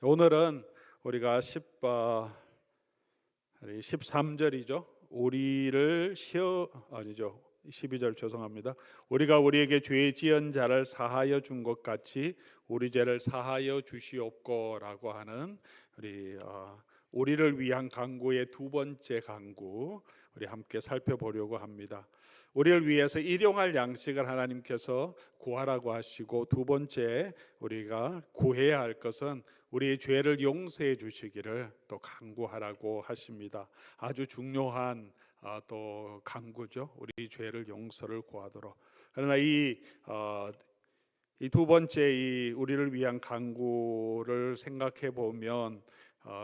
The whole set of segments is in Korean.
오늘은 우리가 13절이죠. 우리를 12절 죄송합니다. 우리가 우리에게 죄 지은 자를 사하여 준 것 같이 우리 죄를 사하여 주시옵고라고 하는 우리를 위한 간구의 두 번째 간구, 우리 함께 살펴보려고 합니다. 우리를 위해서 일용할 양식을 하나님께서 구하라고 하시고, 두 번째 우리가 구해야 할 것은 우리의 죄를 용서해 주시기를 또 간구하라고 하십니다. 아주 중요한 또 간구죠. 우리 죄를 용서를 구하도록. 그러나 이 두 번째 우리를 위한 간구를 생각해 보면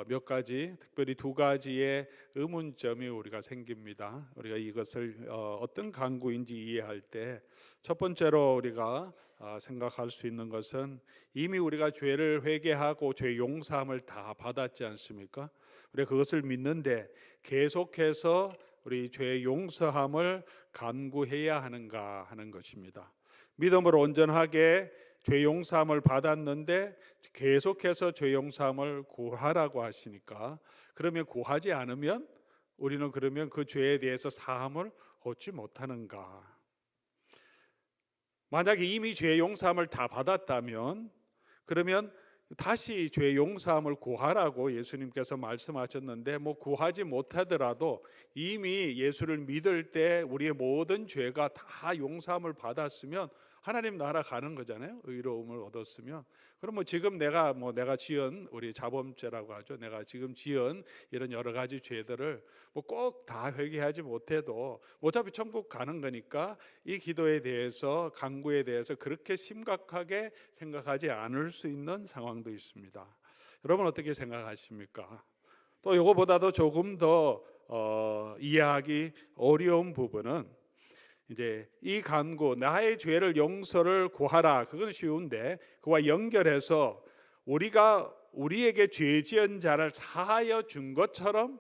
몇 가지, 특별히 두 가지의 의문점이 우리가 생깁니다. 우리가 이것을 어떤 간구인지 이해할 때 첫 번째로 우리가 생각할 수 있는 것은, 이미 우리가 죄를 회개하고 죄 용서함을 다 받았지 않습니까? 우리가 그것을 믿는데 계속해서 우리 죄 용서함을 간구해야 하는가 하는 것입니다. 믿음으로 온전하게 죄 용서함을 받았는데 계속해서 죄 용서함을 구하라고 하시니까, 그러면 구하지 않으면 우리는 그러면 그 죄에 대해서 사함을 얻지 못하는가? 만약에 이미 죄 용서함을 다 받았다면 그러면 다시 죄 용서함을 구하라고 예수님께서 말씀하셨는데, 구하지 못하더라도 이미 예수를 믿을 때 우리의 모든 죄가 다 용서함을 받았으면 하나님 나라 가는 거잖아요. 의로움을 얻었으면. 그럼 지금 내가 지은, 우리 자범죄라고 하죠, 내가 지금 지은 이런 여러 가지 죄들을 꼭 다 회개하지 못해도 어차피 천국 가는 거니까 이 기도에 대해서, 간구에 대해서 그렇게 심각하게 생각하지 않을 수 있는 상황도 있습니다. 여러분 어떻게 생각하십니까? 또 이거보다도 조금 더 이해하기 어려운 부분은, 이제 이 간구, 나의 죄를 용서를 구하라, 그건 쉬운데 그와 연결해서 우리가 우리에게 죄 지은 자를 사하여 준 것처럼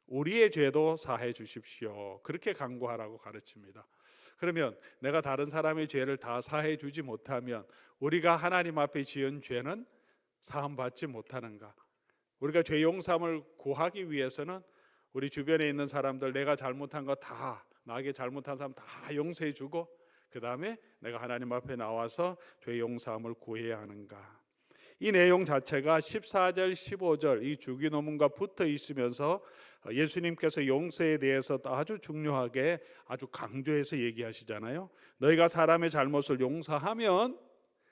우리의 죄도 사해 주십시오, 그렇게 간구하라고 가르칩니다. 그러면 내가 다른 사람의 죄를 다 사해 주지 못하면 우리가 하나님 앞에 지은 죄는 사함 받지 못하는가? 우리가 죄 용서함을 구하기 위해서는 우리 주변에 있는 사람들, 내가 잘못한 거 다, 나에게 잘못한 사람 다 용서해 주고, 그 다음에 내가 하나님 앞에 나와서 죄 용서함을 구해야 하는가? 이 내용 자체가 14절 15절 이 주기도문과 붙어 있으면서 예수님께서 용서에 대해서 아주 중요하게, 아주 강조해서 얘기하시잖아요. 너희가 사람의 잘못을 용서하면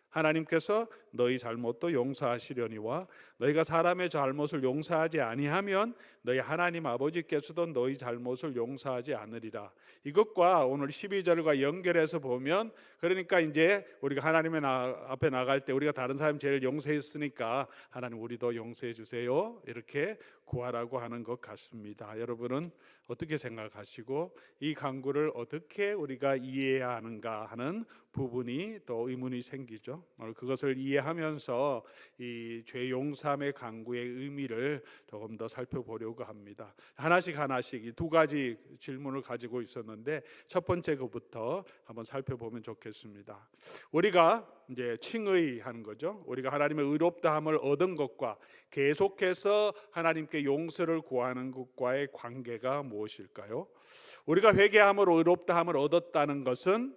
하나님께서 너희 잘못도 용서하시려니와, 너희가 사람의 잘못을 용서하지 아니하면 너희 하나님 아버지께서도 너희 잘못을 용서하지 않으리라. 이것과 오늘 12절과 연결해서 보면, 그러니까 이제 우리가 하나님의 앞에 나갈 때 우리가 다른 사람 죄를 용서했으니까 하나님 우리도 용서해 주세요, 이렇게 구하라고 하는 것 같습니다. 여러분은 어떻게 생각하시고 이 간구를 어떻게 우리가 이해해야 하는가 하는 부분이 또 의문이 생기죠. 오늘 그것을 이해하면서 이 죄 용서함의 간구의 의미를 조금 더 살펴보려고 합니다. 하나씩 이 두 가지 질문을 가지고 있었는데, 첫 번째 것부터 한번 살펴보면 좋겠습니다. 우리가 이제 칭의하는 거죠. 우리가 하나님의 의롭다함을 얻은 것과 계속해서 하나님께 용서를 구하는 것과의 관계가 무엇일까요? 우리가 회개함으로 의롭다함을 얻었다는 것은,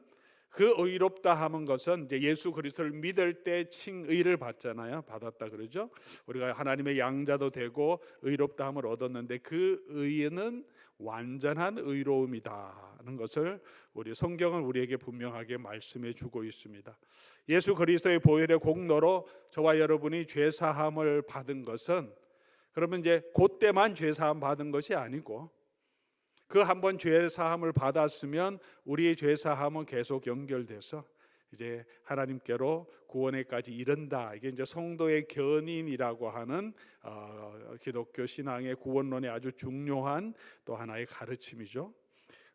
그 의롭다함은 것은 이제 예수 그리스도를 믿을 때 칭의를 받잖아요. 받았다 그러죠. 우리가 하나님의 양자도 되고 의롭다함을 얻었는데, 그 의는 완전한 의로움이다는 것을 우리 성경은 우리에게 분명하게 말씀해 주고 있습니다. 예수 그리스도의 보혈의 공로로 저와 여러분이 죄 사함을 받은 것은, 그러면 이제 그때만 죄 사함 받은 것이 아니고, 그 한 번 죄 사함을 받았으면 우리의 죄 사함은 계속 연결돼서 이제 하나님께로 구원에까지 이른다. 이게 이제 성도의 견인이라고 하는 기독교 신앙의 구원론의 아주 중요한 또 하나의 가르침이죠.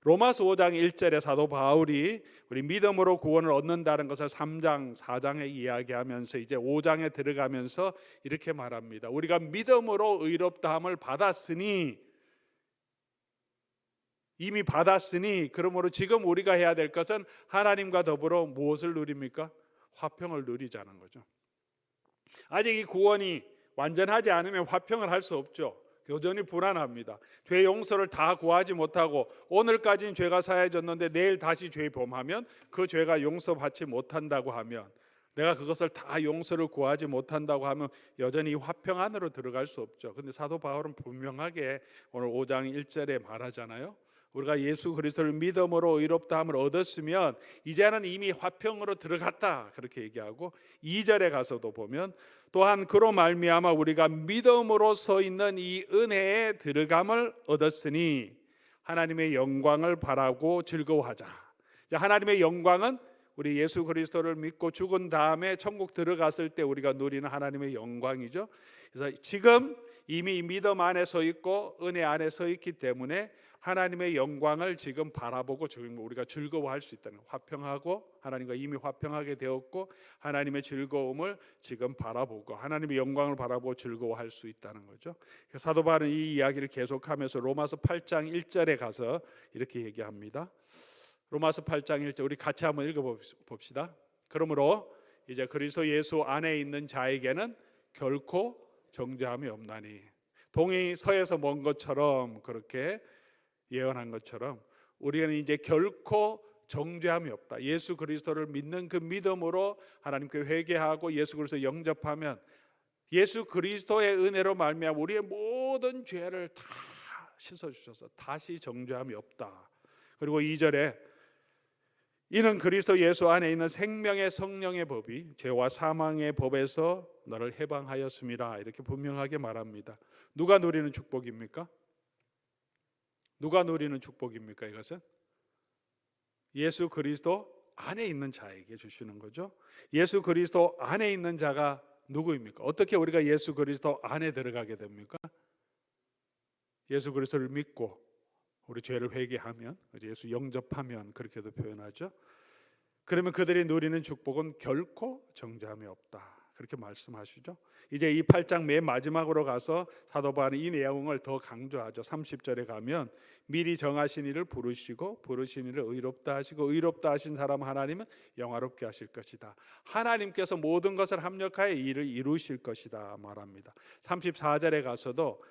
로마서 5장 1절에 사도 바울이 우리 믿음으로 구원을 얻는다는 것을 3장 4장에 이야기하면서 이제 5장에 들어가면서 이렇게 말합니다. 우리가 믿음으로 의롭다함을 받았으니, 이미 받았으니, 그러므로 지금 우리가 해야 될 것은 하나님과 더불어 무엇을 누립니까? 화평을 누리자는 거죠. 아직 이 구원이 완전하지 않으면 화평을 할 수 없죠. 여전히 불안합니다. 죄 용서를 다 구하지 못하고 오늘까지는 죄가 사해졌는데 내일 다시 죄 범하면 그 죄가 용서받지 못한다고 하면, 내가 그것을 다 용서를 구하지 못한다고 하면 여전히 화평 안으로 들어갈 수 없죠. 근데 사도 바울은 분명하게 오늘 5장 1절에 말하잖아요. 우리가 예수 그리스도를 믿음으로 의롭다함을 얻었으면 이제는 이미 화평으로 들어갔다, 그렇게 얘기하고 2절에 가서도 보면 또한 그로 말미암아 우리가 믿음으로 서 있는 이 은혜에 들어감을 얻었으니 하나님의 영광을 바라고 즐거워하자. 하나님의 영광은 우리 예수 그리스도를 믿고 죽은 다음에 천국 들어갔을 때 우리가 누리는 하나님의 영광이죠. 그래서 지금 이미 믿음 안에 서 있고 은혜 안에 서 있기 때문에 하나님의 영광을 지금 바라보고 지금 우리가 즐거워할 수 있다는, 화평하고 하나님과 이미 화평하게 되었고 하나님의 즐거움을 지금 바라보고 하나님의 영광을 바라보고 즐거워할 수 있다는 거죠. 사도 바울은 이 이야기를 계속하면서 로마서 8장 1절에 가서 이렇게 얘기합니다. 로마서 8장 1절 우리 같이 한번 읽어봅시다. 그러므로 이제 그리스도 예수 안에 있는 자에게는 결코 정죄함이 없나니, 동이 서에서 먼 것처럼 그렇게 예언한 것처럼 우리는 이제 결코 정죄함이 없다. 예수 그리스도를 믿는 그 믿음으로 하나님께 회개하고 예수 그리스도 영접하면 예수 그리스도의 은혜로 말미암아 우리의 모든 죄를 다 씻어주셔서 다시 정죄함이 없다. 그리고 2절에 이는 그리스도 예수 안에 있는 생명의 성령의 법이 죄와 사망의 법에서 너를 해방하였음이라, 이렇게 분명하게 말합니다. 누가 누리는 축복입니까? 누가 누리는 축복입니까? 이것은 예수 그리스도 안에 있는 자에게 주시는 거죠. 예수 그리스도 안에 있는 자가 누구입니까? 어떻게 우리가 예수 그리스도 안에 들어가게 됩니까? 예수 그리스도를 믿고 우리 죄를 회개하면, 예수 영접하면, 그렇게도 표현하죠. 그러면 그들이 누리는 축복은 결코 정죄함이 없다, 그렇게 말씀하시죠. 이제 이 8장 맨 마지막으로 가서 사도 바울은 이 내용을 더 강조하죠. 30절에 가면 미리 정하신 이를 부르시고 부르신 이를 의롭다 하시고 의롭다 하신 사람 하나님은 영화롭게 하실 것이다. 하나님께서 모든 것을 합력하여 일을 이루실 것이다 말합니다. 34절에 가서도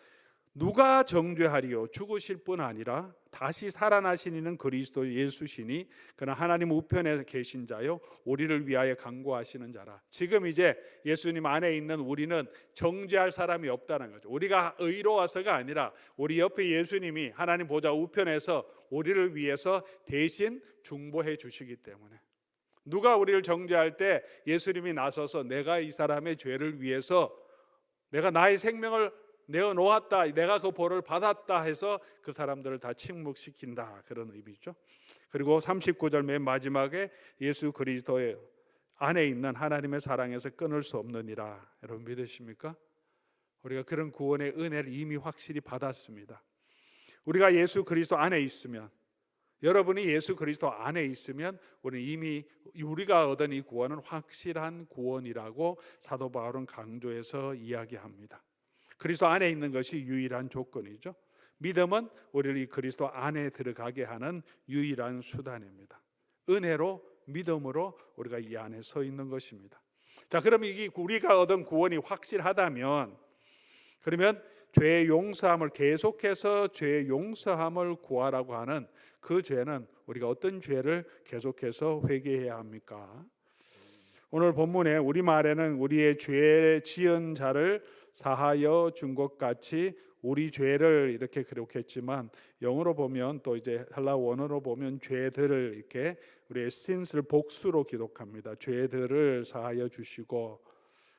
누가 정죄하리요? 죽으실 뿐 아니라 다시 살아나신 이는 그리스도 예수시니 그는 하나님 우편에 계신 자요 우리를 위하여 간구하시는 자라. 지금 이제 예수님 안에 있는 우리는 정죄할 사람이 없다는 거죠. 우리가 의로워서가 아니라 우리 옆에 예수님이 하나님 보좌 우편에서 우리를 위해서 대신 중보해 주시기 때문에, 누가 우리를 정죄할 때 예수님이 나서서 내가 이 사람의 죄를 위해서 내가 나의 생명을 내어놓았다, 내가 그 벌을 받았다 해서 그 사람들을 다 침묵시킨다, 그런 의미죠. 그리고 39절 맨 마지막에 예수 그리스도의 안에 있는 하나님의 사랑에서 끊을 수 없느니라. 여러분 믿으십니까? 우리가 그런 구원의 은혜를 이미 확실히 받았습니다. 우리가 예수 그리스도 안에 있으면, 여러분이 예수 그리스도 안에 있으면 우리는 이미 우리가 얻은 이 구원은 확실한 구원이라고 사도 바울은 강조해서 이야기합니다. 그리스도 안에 있는 것이 유일한 조건이죠. 믿음은 우리를 이 그리스도 안에 들어가게 하는 유일한 수단입니다. 은혜로, 믿음으로 우리가 이 안에 서 있는 것입니다. 자, 그럼 이게 우리가 얻은 구원이 확실하다면, 그러면 죄의 용서함을, 계속해서 죄의 용서함을 구하라고 하는 그 죄는 우리가 어떤 죄를 계속해서 회개해야 합니까? 오늘 본문에 우리말에는 우리의 죄 지은 자를 사하여 준 것 같이 우리 죄를 이렇게 기록했지만, 영어로 보면 또 이제 헬라 원어로 보면 죄들을 이렇게 우리의 sins를 복수로 기록합니다. 죄들을 사하여 주시고,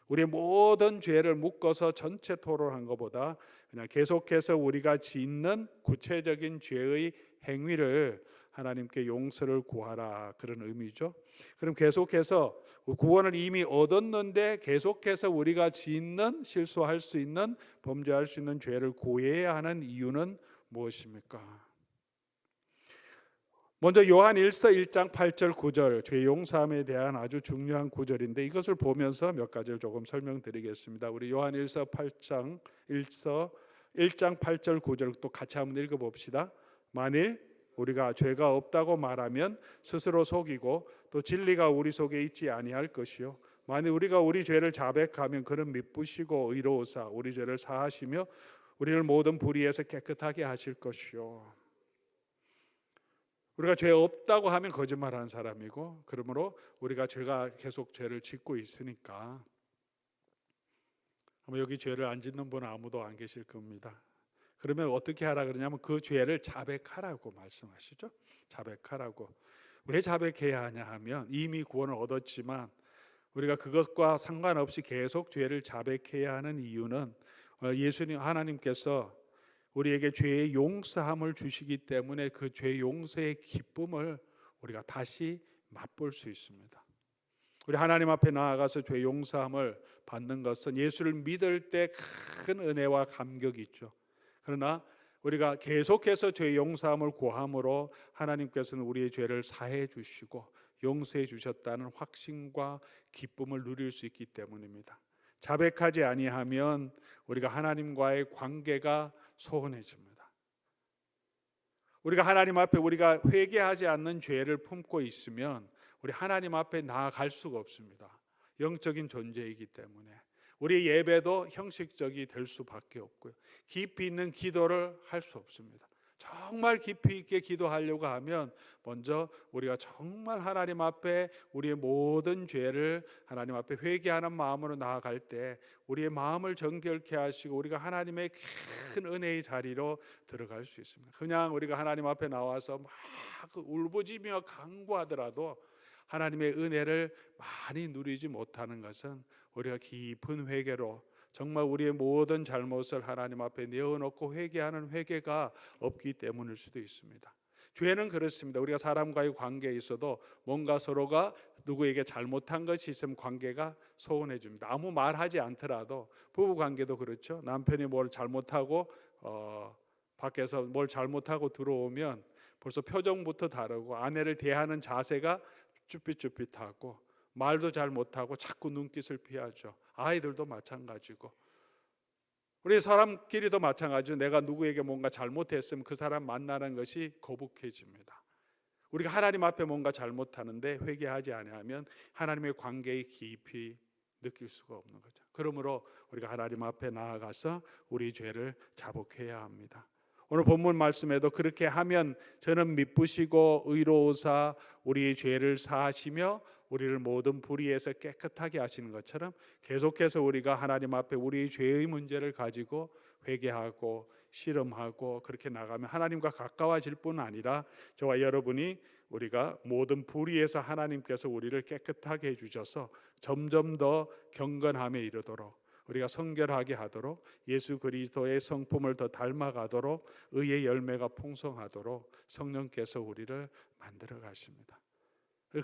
우리의 모든 죄를 묶어서 전체 토론한 것보다 그냥 계속해서 우리가 짓는 구체적인 죄의 행위를 하나님께 용서를 구하라, 그런 의미죠. 그럼 계속해서 구원을 이미 얻었는데 계속해서 우리가 짓는, 실수할 수 있는, 범죄할 수 있는 죄를 고해야 하는 이유는 무엇입니까? 먼저 요한 1서 1장 8절 9절 죄 용서함에 대한 아주 중요한 구절인데, 이것을 보면서 몇 가지를 조금 설명드리겠습니다. 우리 요한 1서 1장 8절 9절 또 같이 한번 읽어봅시다. 만일 우리가 죄가 없다고 말하면 스스로 속이고 또 진리가 우리 속에 있지 아니할 것이요 만약 우리가 우리 죄를 자백하면 그는 미쁘시고 의로우사 우리 죄를 사하시며 우리를 모든 불의에서 깨끗하게 하실 것이요. 우리가 죄 없다고 하면 거짓말하는 사람이고, 그러므로 우리가 계속 죄를 짓고 있으니까 아마 여기 죄를 안 짓는 분은 아무도 안 계실 겁니다. 그러면 어떻게 하라 그러냐면 그 죄를 자백하라고 말씀하시죠. 자백하라고. 왜 자백해야 하냐 하면 이미 구원을 얻었지만 우리가 그것과 상관없이 계속 죄를 자백해야 하는 이유는 예수님 하나님께서 우리에게 죄의 용서함을 주시기 때문에 그 죄 용서의 기쁨을 우리가 다시 맛볼 수 있습니다. 우리 하나님 앞에 나아가서 죄 용서함을 받는 것은 예수를 믿을 때 큰 은혜와 감격이 있죠. 그러나 우리가 계속해서 죄 용서함을 구함으로 하나님께서는 우리의 죄를 사해 주시고 용서해 주셨다는 확신과 기쁨을 누릴 수 있기 때문입니다. 자백하지 아니하면 우리가 하나님과의 관계가 소원해집니다. 우리가 하나님 앞에 우리가 회개하지 않는 죄를 품고 있으면 우리 하나님 앞에 나아갈 수가 없습니다. 영적인 존재이기 때문에 우리 예배도 형식적이 될 수밖에 없고요. 깊이 있는 기도를 할 수 없습니다. 정말 깊이 있게 기도하려고 하면 먼저 우리가 정말 하나님 앞에 우리의 모든 죄를 하나님 앞에 회개하는 마음으로 나아갈 때 우리의 마음을 정결케 하시고 우리가 하나님의 큰 은혜의 자리로 들어갈 수 있습니다. 그냥 우리가 하나님 앞에 나와서 막 울부짖으며 간구하더라도 하나님의 은혜를 많이 누리지 못하는 것은 우리가 깊은 회개로 정말 우리의 모든 잘못을 하나님 앞에 내어놓고 회개하는 회개가 없기 때문일 수도 있습니다. 죄는 그렇습니다. 우리가 사람과의 관계에 있어도 뭔가 서로가 누구에게 잘못한 것이 있으면 관계가 소원해집니다. 아무 말하지 않더라도 부부관계도 그렇죠. 남편이 뭘 잘못하고 밖에서 뭘 잘못하고 들어오면 벌써 표정부터 다르고 아내를 대하는 자세가 쭈삣쭈삣하고 말도 잘 못하고 자꾸 눈빛을 피하죠. 아이들도 마찬가지고 우리 사람끼리도 마찬가지로 내가 누구에게 뭔가 잘못했으면 그 사람 만나는 것이 거북해집니다. 우리가 하나님 앞에 뭔가 잘못하는데 회개하지 아니하면 하나님의 관계의 깊이 느낄 수가 없는 거죠. 그러므로 우리가 하나님 앞에 나아가서 우리 죄를 자복해야 합니다. 오늘 본문 말씀에도 그렇게 하면 저는 미쁘시고 의로우사 우리의 죄를 사하시며 우리를 모든 불의에서 깨끗하게 하시는 것처럼 계속해서 우리가 하나님 앞에 우리의 죄의 문제를 가지고 회개하고 실험하고 그렇게 나가면 하나님과 가까워질 뿐 아니라 저와 여러분이 우리가 모든 불의에서 하나님께서 우리를 깨끗하게 해주셔서 점점 더 경건함에 이르도록 우리가 성결하게 하도록 예수 그리스도의 성품을 더 닮아가도록 의의 열매가 풍성하도록 성령께서 우리를 만들어 가십니다.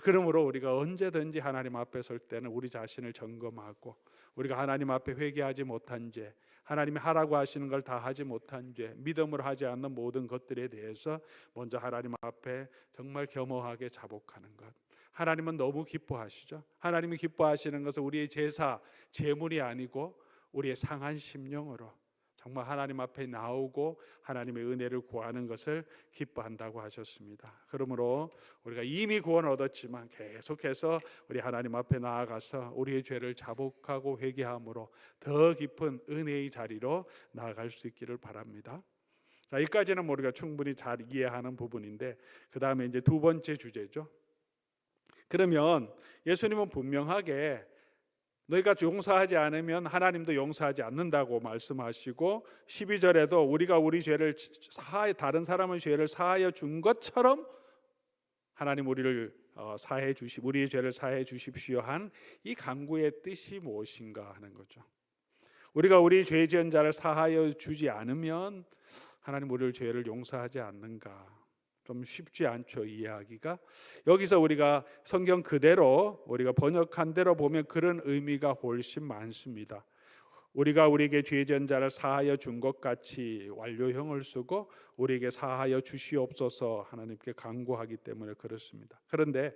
그러므로 우리가 언제든지 하나님 앞에 설 때는 우리 자신을 점검하고 우리가 하나님 앞에 회개하지 못한 죄, 하나님이 하라고 하시는 걸 다 하지 못한 죄, 믿음으로 하지 않는 모든 것들에 대해서 먼저 하나님 앞에 정말 겸허하게 자복하는 것. 하나님은 너무 기뻐하시죠. 하나님이 기뻐하시는 것은 우리의 제사, 제물이 아니고 우리의 상한 심령으로 정말 하나님 앞에 나오고 하나님의 은혜를 구하는 것을 기뻐한다고 하셨습니다. 그러므로 우리가 이미 구원을 얻었지만 계속해서 우리 하나님 앞에 나아가서 우리의 죄를 자복하고 회개함으로 더 깊은 은혜의 자리로 나아갈 수 있기를 바랍니다. 자, 여기까지는 우리가 충분히 잘 이해하는 부분인데 그 다음에 이제 두 번째 주제죠. 그러면 예수님은 분명하게 너희가 용서하지 않으면 하나님도 용서하지 않는다고 말씀하시고 12절에도 우리가 우리 죄를 다른 사람의 죄를 사하여 준 것처럼 하나님 우리의 죄를 사해 주십시오 한 이 간구의 뜻이 무엇인가 하는 거죠. 우리가 우리 죄 지은 자를 사하여 주지 않으면 하나님 우리의 죄를 용서하지 않는가? 좀 쉽지 않죠, 이해하기가. 여기서 우리가 성경 그대로 우리가 번역한 대로 보면 그런 의미가 훨씬 많습니다. 우리가 우리에게 죄 지은 자를 사하여 준 것 같이 완료형을 쓰고 우리에게 사하여 주시옵소서 하나님께 간구하기 때문에 그렇습니다. 그런데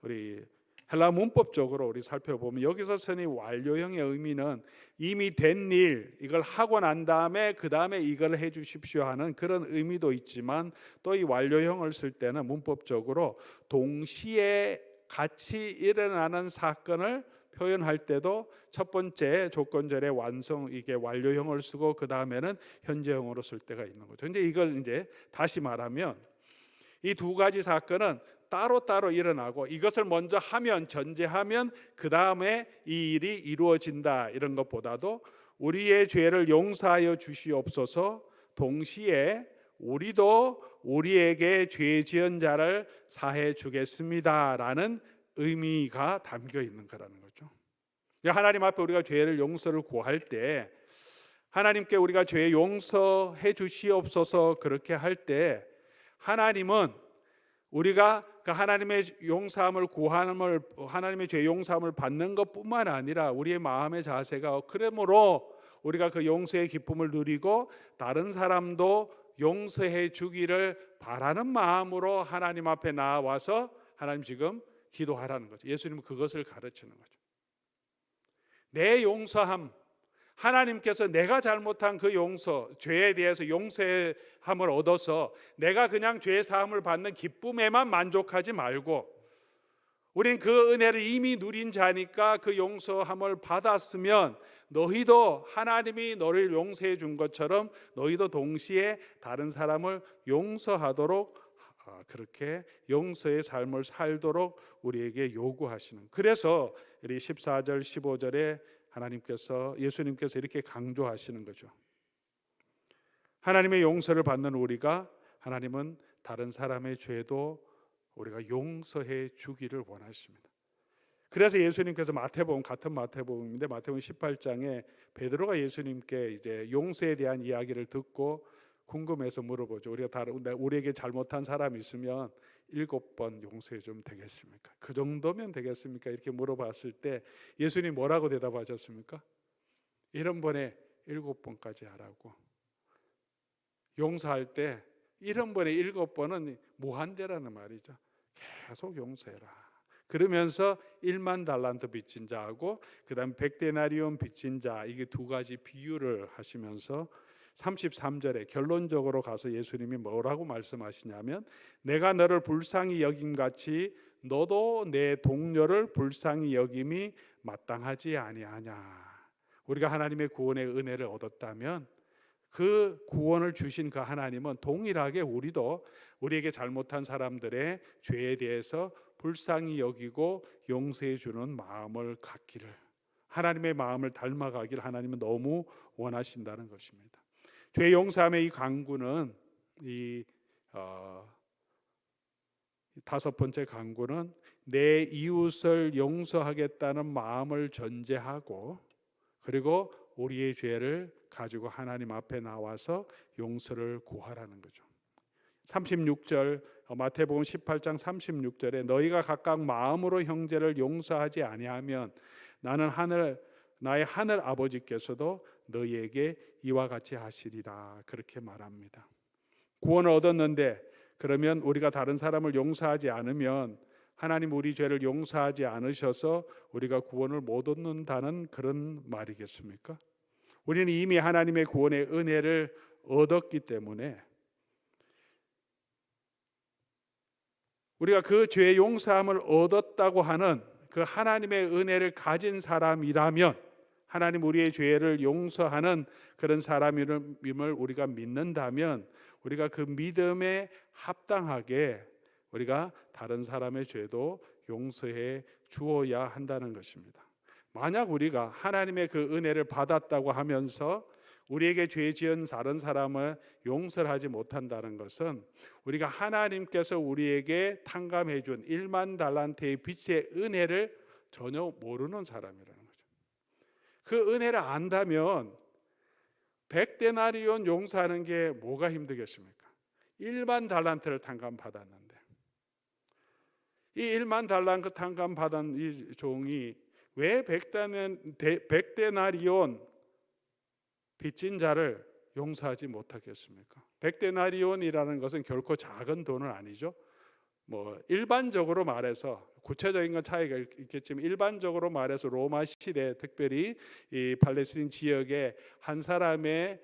우리 헬라 문법적으로 우리 살펴보면 여기서 쓰는 완료형의 의미는 이미 된 일, 이걸 하고 난 다음에 그 다음에 이걸 해 주십시오 하는 그런 의미도 있지만 또 이 완료형을 쓸 때는 문법적으로 동시에 같이 일어나는 사건을 표현할 때도 첫 번째 조건절에 이게 완료형을 쓰고 그 다음에는 현재형으로 쓸 때가 있는 거죠. 근데 이걸 이제 다시 말하면 이 두 가지 사건은 따로따로 일어나고 이것을 먼저 하면, 전제하면 그 다음에 이 일이 이루어진다, 이런 것보다도 우리의 죄를 용서하여 주시옵소서, 동시에 우리도 우리에게 죄 지은 자를 사해 주겠습니다라는 의미가 담겨 있는 거라는 거죠. 하나님 앞에 우리가 죄를 용서를 구할 때, 하나님께 우리가 죄 용서해 주시옵소서 그렇게 할 때, 하나님은 우리가 그 하나님의 용서함을 구함을, 하나님의 죄 용서함을 받는 것뿐만 아니라 우리의 마음의 자세가, 그러므로 우리가 그 용서의 기쁨을 누리고 다른 사람도 용서해 주기를 바라는 마음으로 하나님 앞에 나와서 하나님 지금 기도하라는 거죠. 예수님은 그것을 가르치는 거죠. 내 용서함, 하나님께서 내가 잘못한 그 용서, 죄에 대해서 용서함을 얻어서 내가 그냥 죄 사함을 받는 기쁨에만 만족하지 말고, 우린 그 은혜를 이미 누린 자니까 그 용서함을 받았으면 너희도 하나님이 너를 용서해 준 것처럼 너희도 동시에 다른 사람을 용서하도록, 그렇게 용서의 삶을 살도록 우리에게 요구하시는, 그래서 우리 14절 15절에 예수님께서 이렇게 강조하시는 거죠. 하나님의 용서를 받는 우리가, 하나님은 다른 사람의 죄도 우리가 용서해 주기를 원하십니다. 그래서 예수님께서 같은 마태복음인데 마태복음 18장에 베드로가 예수님께 이제 용서에 대한 이야기를 듣고 궁금해서 물어보죠. 우리에게 잘못한 사람이 있으면 7번 용서해 주면 되겠습니까? 그 정도면 되겠습니까? 이렇게 물어봤을 때 예수님 뭐라고 대답하셨습니까? 70번에 7번까지 하라고. 용서할 때 70번에 7번은 무한대라는 말이죠. 계속 용서해라. 그러면서 1만 달란트 빚진 자하고 그 다음 100데나리온 빚진 자, 이게 두 가지 비유를 하시면서 33절에 결론적으로 가서 예수님이 뭐라고 말씀하시냐면, 내가 너를 불쌍히 여김같이 너도 내 동료를 불쌍히 여김이 마땅하지 아니하냐. 우리가 하나님의 구원의 은혜를 얻었다면 그 구원을 주신 그 하나님은 동일하게 우리도 우리에게 잘못한 사람들의 죄에 대해서 불쌍히 여기고 용서해 주는 마음을 갖기를, 하나님의 마음을 닮아가기를 하나님은 너무 원하신다는 것입니다. 죄 용서함의 이 강구는, 다섯 번째 강구는 내 이웃을 용서하겠다는 마음을 전제하고, 그리고 우리의 죄를 가지고 하나님 앞에 나와서 용서를 구하라는 거죠. 36절, 마태복음 18장 36절에 너희가 각각 마음으로 형제를 용서하지 아니하면 나의 하늘 아버지께서도 너희에게 이와 같이 하시리라, 그렇게 말합니다. 구원을 얻었는데 그러면 우리가 다른 사람을 용서하지 않으면 하나님 우리 죄를 용서하지 않으셔서 우리가 구원을 못 얻는다는 그런 말이겠습니까? 우리는 이미 하나님의 구원의 은혜를 얻었기 때문에 우리가 그 죄 용서함을 얻었다고 하는 그 하나님의 은혜를 가진 사람이라면, 하나님 우리의 죄를 용서하는 그런 사람임을 우리가 믿는다면, 우리가 그 믿음에 합당하게 우리가 다른 사람의 죄도 용서해 주어야 한다는 것입니다. 만약 우리가 하나님의 그 은혜를 받았다고 하면서 우리에게 죄 지은 다른 사람을 용서를 하지 못한다는 것은 우리가 하나님께서 우리에게 탕감해 준 1만 달란트의 빚의 은혜를 전혀 모르는 사람이라는 거죠. 그 은혜를 안다면 100데나리온 용서하는 게 뭐가 힘들겠습니까? 1만 달란트를 탕감받았는데, 이 1만 달란트 탕감받은 이 종이 왜 100데나리온 빚진 자를 용서하지 못하겠습니까? 100데나리온이라는 것은 결코 작은 돈은 아니죠. 일반적으로 말해서, 구체적인 건 차이가 있겠지만 일반적으로 말해서 로마 시대, 특별히 이 팔레스틴 지역의 한 사람의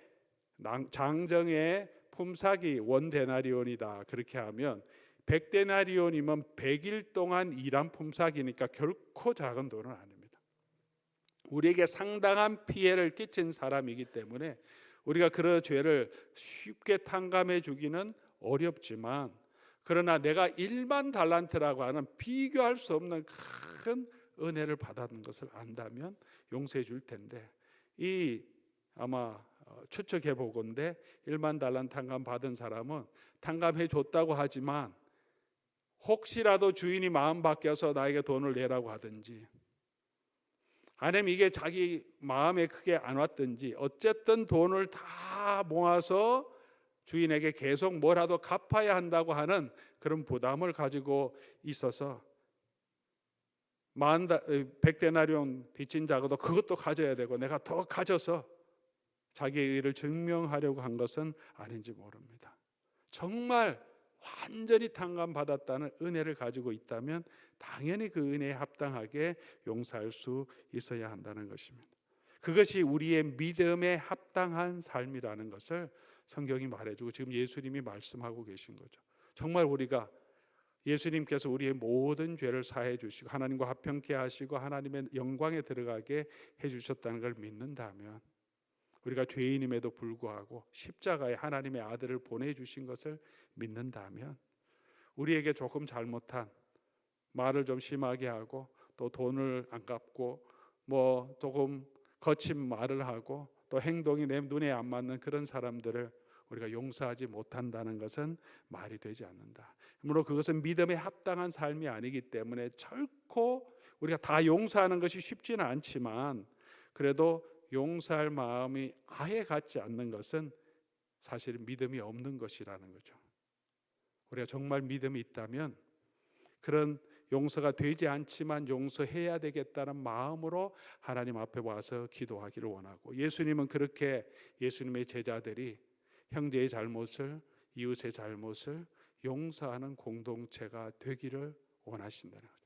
장정의 품삯이 1데나리온이다. 그렇게 하면 100데나리온이면 100일 동안 일한 품삯이니까 결코 작은 돈은 아닙니다. 우리에게 상당한 피해를 끼친 사람이기 때문에 우리가 그런 죄를 쉽게 탕감해 주기는 어렵지만, 그러나 내가 1만 달란트라고 하는 비교할 수 없는 큰 은혜를 받았는 것을 안다면 용서해 줄 텐데, 이 아마 추측해 보건대 1만 달란트 탕감 받은 사람은 탕감해 줬다고 하지만 혹시라도 주인이 마음 바뀌어서 나에게 돈을 내라고 하든지, 아니면 이게 자기 마음에 크게 안 왔든지, 어쨌든 돈을 다 모아서 주인에게 계속 뭐라도 갚아야 한다고 하는 그런 부담을 가지고 있어서 100데나리온 빚진 자고도 그것도 가져야 되고 내가 더 가져서 자기의 의를 증명하려고 한 것은 아닌지 모릅니다. 정말 완전히 탕감받았다는 은혜를 가지고 있다면 당연히 그 은혜에 합당하게 용서할 수 있어야 한다는 것입니다. 그것이 우리의 믿음에 합당한 삶이라는 것을 성경이 말해주고 지금 예수님이 말씀하고 계신 거죠. 정말 우리가 예수님께서 우리의 모든 죄를 사해 주시고 하나님과 화평케 하시고 하나님의 영광에 들어가게 해주셨다는 걸 믿는다면, 우리가 죄인임에도 불구하고 십자가에 하나님의 아들을 보내주신 것을 믿는다면, 우리에게 조금 잘못한 말을 좀 심하게 하고 또 돈을 안 갚고 뭐 조금 거친 말을 하고 또 행동이 내 눈에 안 맞는 그런 사람들을 우리가 용서하지 못한다는 것은 말이 되지 않는다. 그러므로 그것은 믿음에 합당한 삶이 아니기 때문에 결코 우리가 다 용서하는 것이 쉽지는 않지만, 그래도 용서할 마음이 아예 갖지 않는 것은 사실 믿음이 없는 것이라는 거죠. 우리가 정말 믿음이 있다면 그런 용서가 되지 않지만 용서해야 되겠다는 마음으로 하나님 앞에 와서 기도하기를 원하고, 예수님은 그렇게 예수님의 제자들이 형제의 잘못을, 이웃의 잘못을 용서하는 공동체가 되기를 원하신다는 거죠.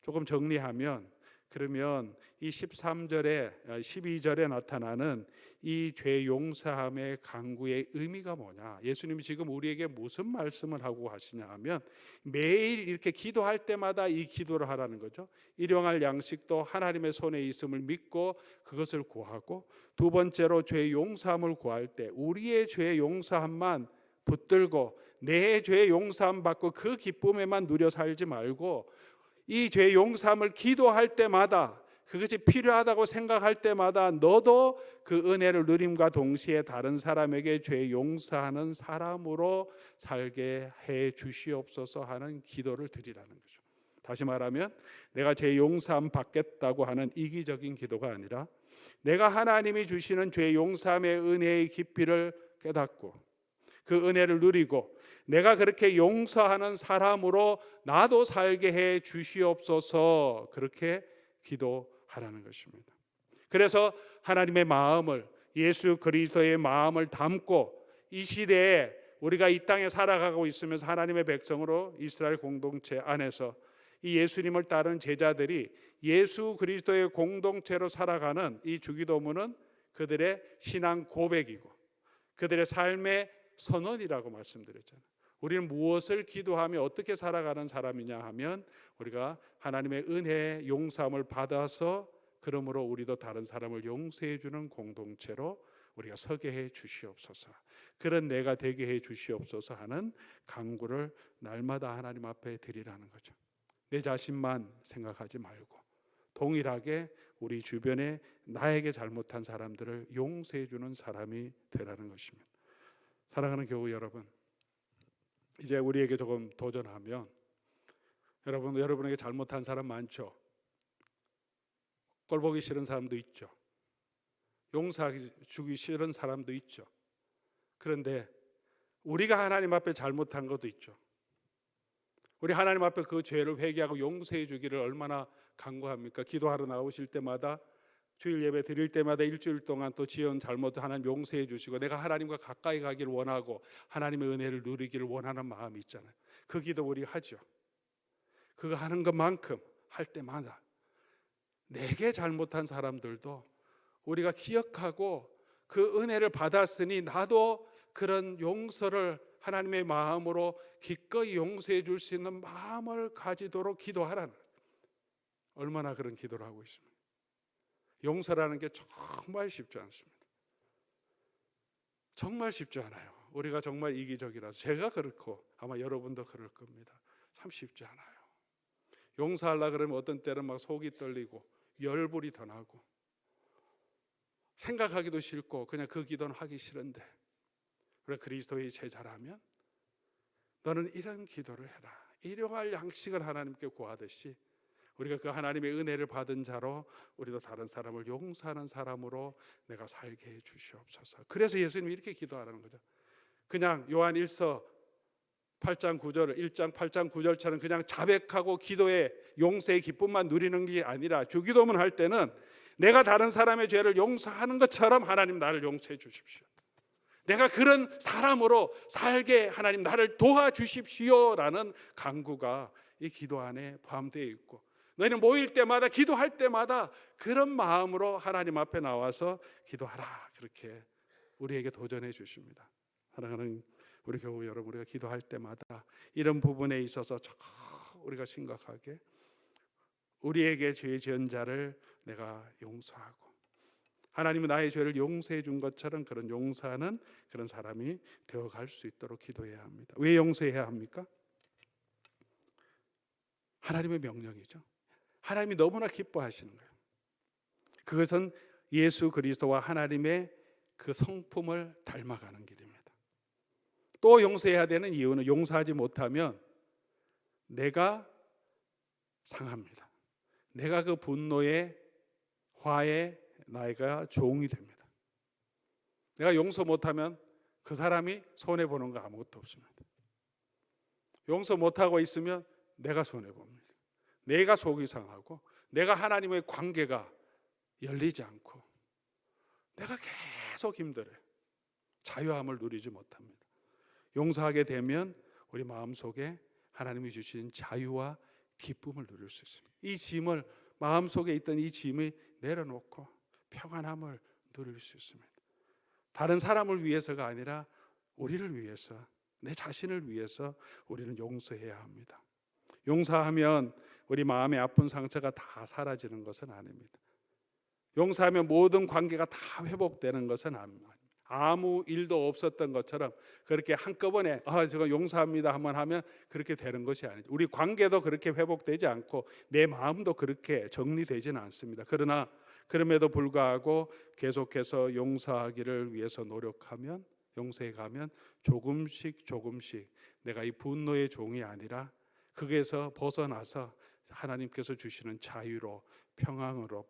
조금 정리하면, 그러면 이 13절에 12절에 나타나는 이 죄 용서함의 강구의 의미가 뭐냐? 예수님이 지금 우리에게 무슨 말씀을 하고 하시냐 하면, 매일 이렇게 기도할 때마다 이 기도를 하라는 거죠. 일용할 양식도 하나님의 손에 있음을 믿고 그것을 구하고, 두 번째로 죄 용서함을 구할 때 우리의 죄 용서함만 붙들고 내 죄 용서함 받고 그 기쁨에만 누려 살지 말고, 이 죄 용서함을 기도할 때마다, 그것이 필요하다고 생각할 때마다 너도 그 은혜를 누림과 동시에 다른 사람에게 죄 용서하는 사람으로 살게 해 주시옵소서 하는 기도를 드리라는 거죠. 다시 말하면 내가 죄 용서함 받겠다고 하는 이기적인 기도가 아니라, 내가 하나님이 주시는 죄 용서함의 은혜의 깊이를 깨닫고 그 은혜를 누리고 내가 그렇게 용서하는 사람으로 나도 살게 해 주시옵소서, 그렇게 기도하라는 것입니다. 그래서 하나님의 마음을, 예수 그리스도의 마음을 담고 이 시대에 우리가 이 땅에 살아가고 있으면서 하나님의 백성으로 이스라엘 공동체 안에서 이 예수님을 따르는 제자들이 예수 그리스도의 공동체로 살아가는 이 주기도문은 그들의 신앙 고백이고 그들의 삶의 선언이라고 말씀드렸잖아요. 우리는 무엇을 기도하며 어떻게 살아가는 사람이냐 하면, 우리가 하나님의 은혜의 용서함을 받아서 그러므로 우리도 다른 사람을 용서해 주는 공동체로 우리가 서게 해 주시옵소서, 그런 내가 되게 해 주시옵소서 하는 간구를 날마다 하나님 앞에 드리라는 거죠. 내 자신만 생각하지 말고 동일하게 우리 주변에 나에게 잘못한 사람들을 용서해 주는 사람이 되라는 것입니다. 사랑하는 교우 여러분, 이제 우리에게 조금 도전하면, 여러분에게 잘못한 사람 많죠. 꼴 보기 싫은 사람도 있죠. 용서주기 싫은 사람도 있죠. 그런데 우리가 하나님 앞에 잘못한 것도 있죠. 우리 하나님 앞에 그 죄를 회개하고 용서해 주기를 얼마나 간구합니까? 기도하러 나오실 때마다, 주일 예배 드릴 때마다 일주일 동안 또 지은 잘못 하나님 용서해 주시고 내가 하나님과 가까이 가기를 원하고 하나님의 은혜를 누리기를 원하는 마음이 있잖아요. 그 기도 우리 하죠. 그거 하는 것만큼 할 때마다 내게 잘못한 사람들도 우리가 기억하고 그 은혜를 받았으니 나도 그런 용서를 하나님의 마음으로 기꺼이 용서해 줄 수 있는 마음을 가지도록 기도하라는, 얼마나 그런 기도를 하고 있습니다. 용서라는 게 정말 쉽지 않습니다. 정말 쉽지 않아요. 우리가 정말 이기적이라서, 제가 그렇고 아마 여러분도 그럴 겁니다. 참 쉽지 않아요. 용서하려고 그러면 어떤 때는 막 속이 떨리고 열불이 더 나고 생각하기도 싫고 그냥 그 기도는 하기 싫은데, 우리가 그리스도의 제자라면 너는 이런 기도를 해라. 일용할 양식을 하나님께 구하듯이 우리가 그 하나님의 은혜를 받은 자로 우리도 다른 사람을 용서하는 사람으로 내가 살게 해 주시옵소서. 그래서 예수님이 이렇게 기도하라는 거죠. 그냥 요한 1서 8장 9절, 1장 8장 9절처럼 그냥 자백하고 기도의 용서의 기쁨만 누리는 게 아니라, 주기도문 할 때는 내가 다른 사람의 죄를 용서하는 것처럼 하나님 나를 용서해 주십시오. 내가 그런 사람으로 살게 하나님 나를 도와주십시오라는 간구가 이 기도 안에 포함되어 있고, 너희는 모일 때마다 기도할 때마다 그런 마음으로 하나님 앞에 나와서 기도하라, 그렇게 우리에게 도전해 주십니다. 사랑하는 우리 교우 여러분, 우리가 기도할 때마다 이런 부분에 있어서 우리가 심각하게 우리에게 죄 지은 자를 내가 용서하고, 하나님은 나의 죄를 용서해 준 것처럼 그런 용서하는 그런 사람이 되어갈 수 있도록 기도해야 합니다. 왜 용서해야 합니까? 하나님의 명령이죠. 하나님이 너무나 기뻐하시는 거예요. 그것은 예수 그리스도와 하나님의 그 성품을 닮아가는 길입니다. 또 용서해야 되는 이유는, 용서하지 못하면 내가 상합니다. 내가 그 분노의 화에 나이가 종이 됩니다. 내가 용서 못하면 그 사람이 손해보는 거 아무것도 없습니다. 용서 못하고 있으면 내가 손해봅니다. 내가 속이 상하고 내가 하나님의 관계가 열리지 않고 내가 계속 힘들어요. 자유함을 누리지 못합니다. 용서하게 되면 우리 마음속에 하나님이 주신 자유와 기쁨을 누릴 수 있습니다. 이 짐을, 마음속에 있던 이 짐을 내려놓고 평안함을 누릴 수 있습니다. 다른 사람을 위해서가 아니라 우리를 위해서, 내 자신을 위해서 우리는 용서해야 합니다. 용서하면 우리 마음의 아픈 상처가 다 사라지는 것은 아닙니다. 용서하면 모든 관계가 다 회복되는 것은 아닙니다. 아무 일도 없었던 것처럼 그렇게 한꺼번에 제가 용서합니다 한번 하면 그렇게 되는 것이 아니죠. 우리 관계도 그렇게 회복되지 않고 내 마음도 그렇게 정리되지는 않습니다. 그러나 그럼에도 불구하고 계속해서 용서하기를 위해서 노력하면, 용서해 가면 조금씩 내가 이 분노의 종이 아니라 거기에서 벗어나서 하나님께서 주시는 자유로, 평안으로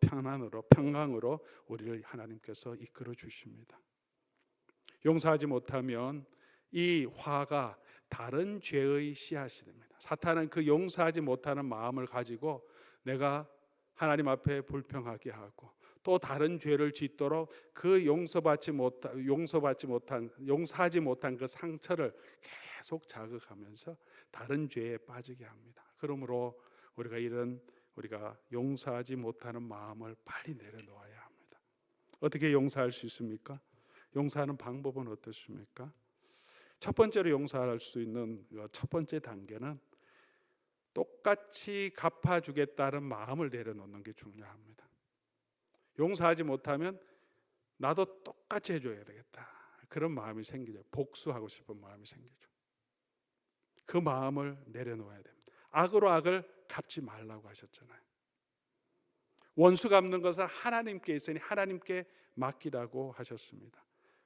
우리를 하나님께서 이끌어 주십니다. 용서하지 못하면 이 화가 다른 죄의 씨앗이 됩니다. 사탄은 그 용서하지 못하는 마음을 가지고 내가 하나님 앞에 불평하게 하고 또 다른 죄를 짓도록 그 용서하지 못한 그 상처를 계속 자극하면서 다른 죄에 빠지게 합니다. 그러므로 우리가 용서하지 못하는 마음을 빨리 내려놓아야 합니다. 어떻게 용서할 수 있습니까? 용서하는 방법은 어떻습니까? 첫 번째로 용서할 수 있는 첫 번째 단계는 똑같이 갚아주겠다는 마음을 내려놓는 게 중요합니다. 용서하지 못하면 나도 똑같이 해줘야 되겠다, 그런 마음이 생기죠. 복수하고 싶은 마음이 생기죠. 그 마음을 내려놓아야 됩니다. 악으로 악을 갚지 말라고 하셨잖아요. 원수 갚는 것은 하나님께 있으니 하나님께 맡기라고 하셨습니다.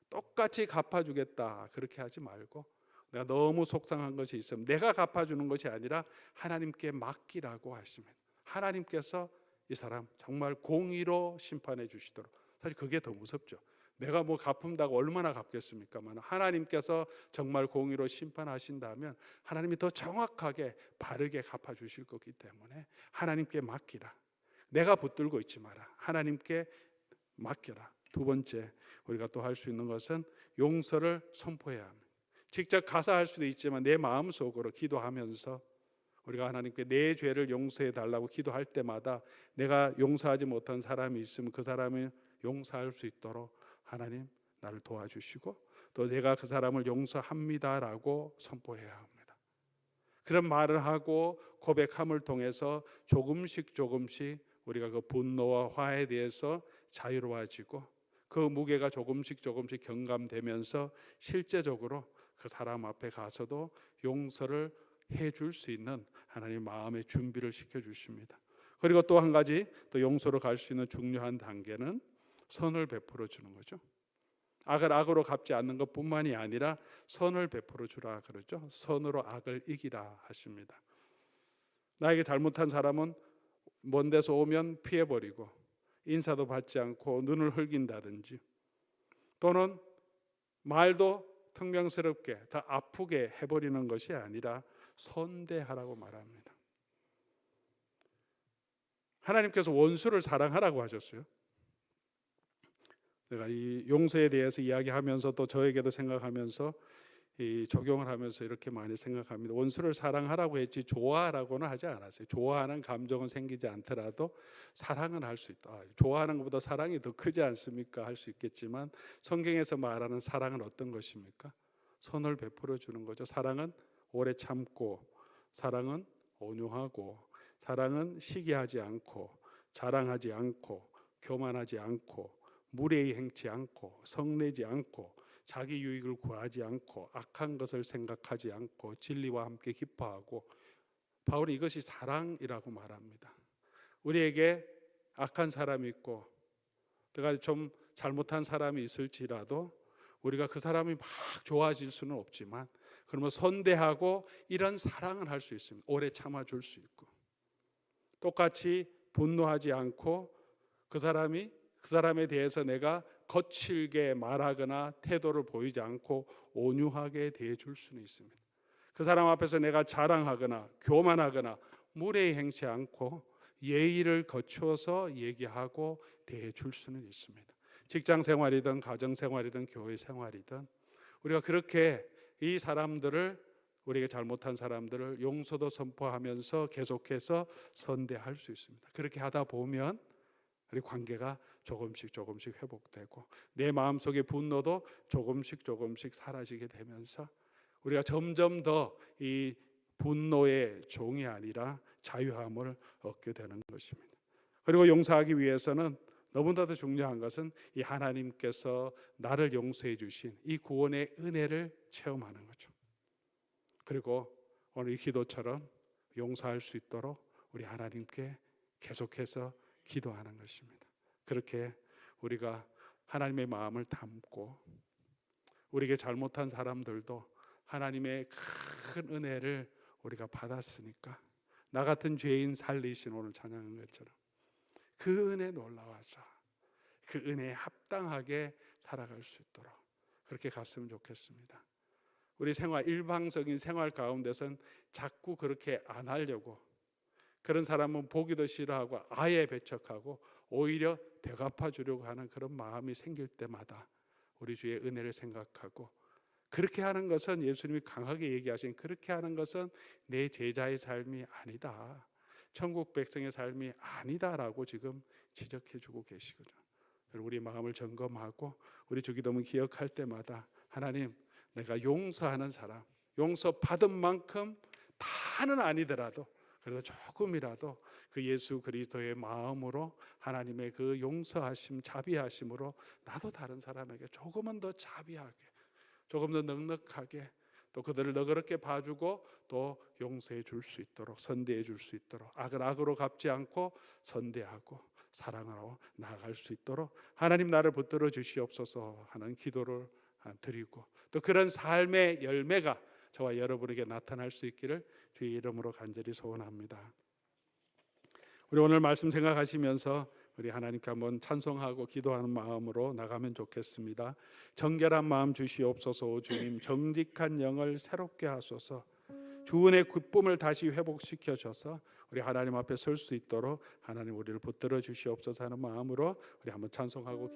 똑같이 갚아주겠다 그렇게 하지 말고, 내가 너무 속상한 것이 있으면 내가 갚아주는 것이 아니라 하나님께 맡기라고 하시면 하나님께서 이 사람 정말 공의로 심판해 주시도록. 사실 그게 더 무섭죠. 내가 뭐 갚은다고 얼마나 갚겠습니까만 하나님께서 정말 공의로 심판하신다면 하나님이 더 정확하게 바르게 갚아주실 거기 때문에 하나님께 맡기라. 내가 붙들고 있지 마라. 하나님께 맡겨라. 두 번째, 우리가 또 할 수 있는 것은 용서를 선포해야 합니다. 직접 가서 할 수도 있지만 내 마음속으로 기도하면서 우리가 하나님께 내 죄를 용서해 달라고 기도할 때마다 내가 용서하지 못한 사람이 있으면 그 사람을 용서할 수 있도록 하나님 나를 도와주시고 또 내가 그 사람을 용서합니다라고 선포해야 합니다. 그런 말을 하고 고백함을 통해서 조금씩 우리가 그 분노와 화에 대해서 자유로워지고 그 무게가 조금씩 경감되면서 실제적으로 그 사람 앞에 가서도 용서를 해줄 수 있는 하나님 마음의 준비를 시켜주십니다. 그리고 또 한 가지 또 용서로 갈 수 있는 중요한 단계는 선을 베풀어 주는 거죠. 악을 악으로 갚지 않는 것뿐만이 아니라 선을 베풀어 주라 그러죠. 선으로 악을 이기라 하십니다. 나에게 잘못한 사람은 먼 데서 오면 피해버리고 인사도 받지 않고 눈을 흘긴다든지 또는 말도 퉁명스럽게 더 아프게 해버리는 것이 아니라 선대하라고 말합니다. 하나님께서 원수를 사랑하라고 하셨어요. 내가 이 용서에 대해서 이야기하면서 또 저에게도 생각하면서 이 적용을 하면서 이렇게 많이 생각합니다. 원수를 사랑하라고 했지 좋아하라고는 하지 않았어요. 좋아하는 감정은 생기지 않더라도 사랑은 할 수 있다. 좋아하는 것보다 사랑이 더 크지 않습니까? 할 수 있겠지만 성경에서 말하는 사랑은 어떤 것입니까? 선을 베풀어 주는 거죠. 사랑은 오래 참고, 사랑은 온유하고, 사랑은 시기하지 않고, 자랑하지 않고, 교만하지 않고, 무례히 행치 않고, 성내지 않고, 자기 유익을 구하지 않고, 악한 것을 생각하지 않고, 진리와 함께 기뻐하고. 바울이 이것이 사랑이라고 말합니다. 우리에게 악한 사람이 있고 내가 좀 잘못한 사람이 있을지라도 우리가 그 사람이 막 좋아질 수는 없지만 그러면 선대하고 이런 사랑을 할 수 있습니다. 오래 참아줄 수 있고 똑같이 분노하지 않고 그 사람에 대해서 내가 거칠게 말하거나 태도를 보이지 않고 온유하게 대해줄 수는 있습니다. 그 사람 앞에서 내가 자랑하거나 교만하거나 무례히 행치 않고 예의를 거추어서 얘기하고 대해줄 수는 있습니다. 직장 생활이든 가정 생활이든 교회 생활이든 우리가 그렇게 이 사람들을 우리에게 잘못한 사람들을 용서도 선포하면서 계속해서 선대할 수 있습니다. 그렇게 하다 보면 우리 관계가 조금씩 회복되고 내 마음속의 분노도 조금씩 사라지게 되면서 우리가 점점 더 이 분노의 종이 아니라 자유함을 얻게 되는 것입니다. 그리고 용서하기 위해서는 너무나도 중요한 것은 이 하나님께서 나를 용서해 주신 이 구원의 은혜를 체험하는 거죠. 그리고 오늘 이 기도처럼 용서할 수 있도록 우리 하나님께 계속해서 기도하는 것입니다. 그렇게 우리가 하나님의 마음을 담고 우리에게 잘못한 사람들도 하나님의 큰 은혜를 우리가 받았으니까 나 같은 죄인 살리신 오늘 찬양한 것처럼 그 은혜 놀라워서 그 은혜에 합당하게 살아갈 수 있도록 그렇게 갔으면 좋겠습니다. 우리 생활 일방적인 생활 가운데선 자꾸 그렇게 안 하려고 그런 사람은 보기도 싫어하고 아예 배척하고 오히려 되갚아 주려고 하는 그런 마음이 생길 때마다 우리 주의 은혜를 생각하고 그렇게 하는 것은 예수님이 강하게 얘기하신 그렇게 하는 것은 내 제자의 삶이 아니다. 천국 백성의 삶이 아니다라고 지금 지적해 주고 계시거든요. 우리 마음을 점검하고 우리 주기도문 기억할 때마다 하나님 내가 용서하는 사람 용서 받은 만큼 다는 아니더라도 그래도 조금이라도 그 예수 그리스도의 마음으로 하나님의 그 용서하심 자비하심으로 나도 다른 사람에게 조금은 더 자비하게 조금 더 넉넉하게 또 그들을 너그럽게 봐주고 또 용서해 줄 수 있도록 선대해 줄 수 있도록 악을 악으로 갚지 않고 선대하고 사랑하러 나아갈 수 있도록 하나님 나를 붙들어 주시옵소서 하는 기도를 드리고 또 그런 삶의 열매가 저와 여러분에게 나타날 수 있기를 주의 이름으로 간절히 소원합니다. 우리 오늘 말씀 생각하시면서 우리 하나님께 한번 찬송하고 기도하는 마음으로 나가면 좋겠습니다. 정결한 마음 주시옵소서. 주님 정직한 영을 새롭게 하소서. 주은의 기쁨을 다시 회복시켜 줘서 우리 하나님 앞에 설 수 있도록 하나님 우리를 붙들어 주시옵소서 하는 마음으로 우리 한번 찬송하고